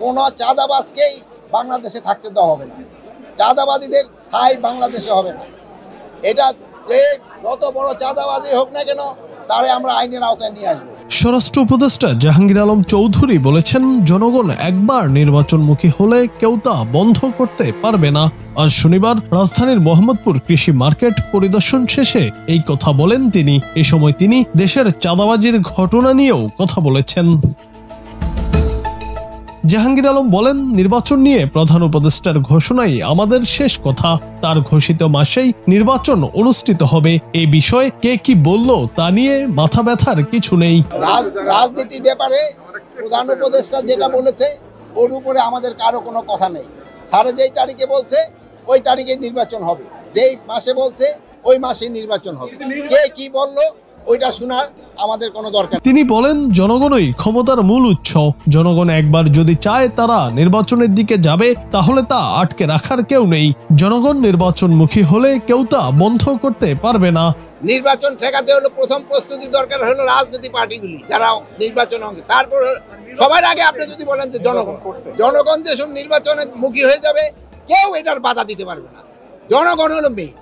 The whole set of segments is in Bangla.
কোনো চাঁদাবাজকেই বাংলাদেশে থাকতে দেওয়া হবে না। চাঁদাবাদীদের স্থায়ী বাংলাদেশে হবে না। এটা যে যত বড় চাঁদাবাজি হোক না কেন, তারে আমরা আইনের আওতায় নিয়ে আসবো। স্বরাষ্ট্র উপদেষ্টা জাহাঙ্গীর আলম চৌধুরী বলেছেন, জনগণ একবার নির্বাচনমুখী হলে কেউ তা বন্ধ করতে পারবে না। আজ শনিবার রাজধানীর মোহাম্মদপুর কৃষি মার্কেট পরিদর্শন শেষে এই কথা বলেন তিনি। এ সময় তিনি দেশের চাঁদাবাজির ঘটনা নিয়েও কথা বলেছেন। জাহাঙ্গীর আলম বলেন, নির্বাচন নিয়ে প্রধান উপদেষ্টার ঘোষণাই আমাদের শেষ কথা। তার ঘোষিত মাসেই নির্বাচন অনুষ্ঠিত হবে। এই বিষয়ে কে কি বলল তা নিয়ে মাথা ব্যথার কিছু নেই। রাজনীতির ব্যাপারে প্রধান উপদেষ্টা যেটা বলেছে ওর উপরে আমাদের কারো কোনো কথা নেই। স্যারে যেই তারিখে বলছে ওই তারিখে নির্বাচন হবে, যেই মাসে বলছে ওই মাসে নির্বাচন হবে। কে কি বললো ওইটা শোনার আমাদের কোনো দরকার। তিনি বলেন, জনগণই ক্ষমতার মূল উৎস। জনগণ একবার যদি চায় তারা নির্বাচনের দিকে যাবে, তাহলে তা আটকে রাখার কেউ নেই। জনগণ নির্বাচনমুখী হলে কেউ তা বন্ধ করতে পারবে না। নির্বাচন ঠেকাতে হলো প্রথম প্রস্তুতি দরকার হলো রাজনীতি পার্টিগুলি যারা নির্বাচন অঙ্গে। তারপর সবার আগে আপনি যদি বলেন যে জনগণ যেসব নির্বাচনে মুখী হয়ে যাবে, কেউ এটার বাধা দিতে পারবে না। জনগণ হলো মেয়ে,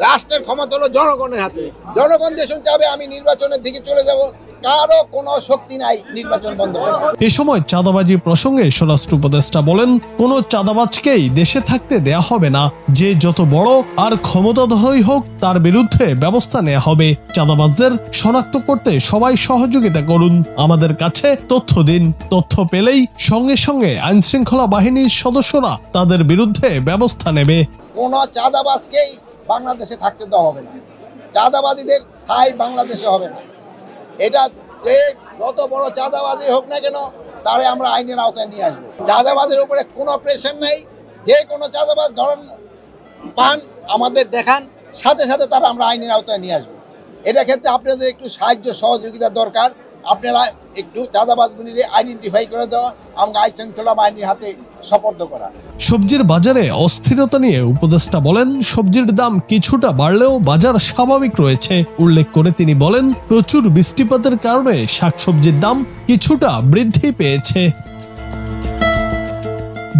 রাষ্ট্রের ক্ষমতা হলো জনগণের হাতে। জনগণ যেসব চাবে আমি নির্বাচনের দিকে চলে যাব, কারো কোনো শক্তি নাই নির্বাচন বন্ধ করার। এ সময় চাঁদাবাজি প্রসঙ্গে স্বরাষ্ট্র উপদেষ্টা বলেন, কোনো চাঁদাবাজকেই দেশে থাকতে দেয়া হবে না। যে যত বড় আর ক্ষমতাধরই হোক, তার বিরুদ্ধে ব্যবস্থা নেওয়া হবে। চাঁদাবাজদের শনাক্ত করতে সবাই সহযোগিতা করুন। আমাদের কাছে তথ্য দিন। তথ্য পেলেই সঙ্গে সঙ্গে আইনশৃঙ্খলা বাহিনীর সদস্যরা তাদের বিরুদ্ধে ব্যবস্থা নেবে। কোনো চাঁদাবাজকেই বাংলাদেশে থাকতে দেওয়া হবে না। চাঁদাবাদীদের স্থায়ী বাংলাদেশে হবে না। এটা যে যত বড় চাঁদাবাজি হোক না কেন, তারে আমরা আইনের আওতায় নিয়ে আসবো। চাঁদাবাজের উপরে কোনো প্রেশার নেই। যে কোনো চাঁদাবাজ ধরেন পান আমাদের দেখান, সাথে সাথে তারা আমরা আইনের আওতায় নিয়ে আসবো। এটা ক্ষেত্রে আপনাদের একটু সাহায্য সহযোগিতা দরকার। আপনারা একটু চাঁদাবাজগুলি আইডেন্টিফাই করে দেওয়া, আমরা আইন শৃঙ্খলা বাহিনীর হাতে সোপর্দ করা। সবজির বাজারে অস্থিরতা নিয়ে উপদেষ্টা বলেন, সবজির দাম কিছুটা বাড়লেও বাজার স্বাভাবিক রয়েছে। উল্লেখ করে তিনি বলেন, প্রচুর বৃষ্টিপাতের কারণে শাকসবজির দাম কিছুটা বৃদ্ধি পেয়েছে।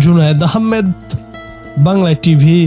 জুনায়েদ আহমেদ, বাংলা টিভি।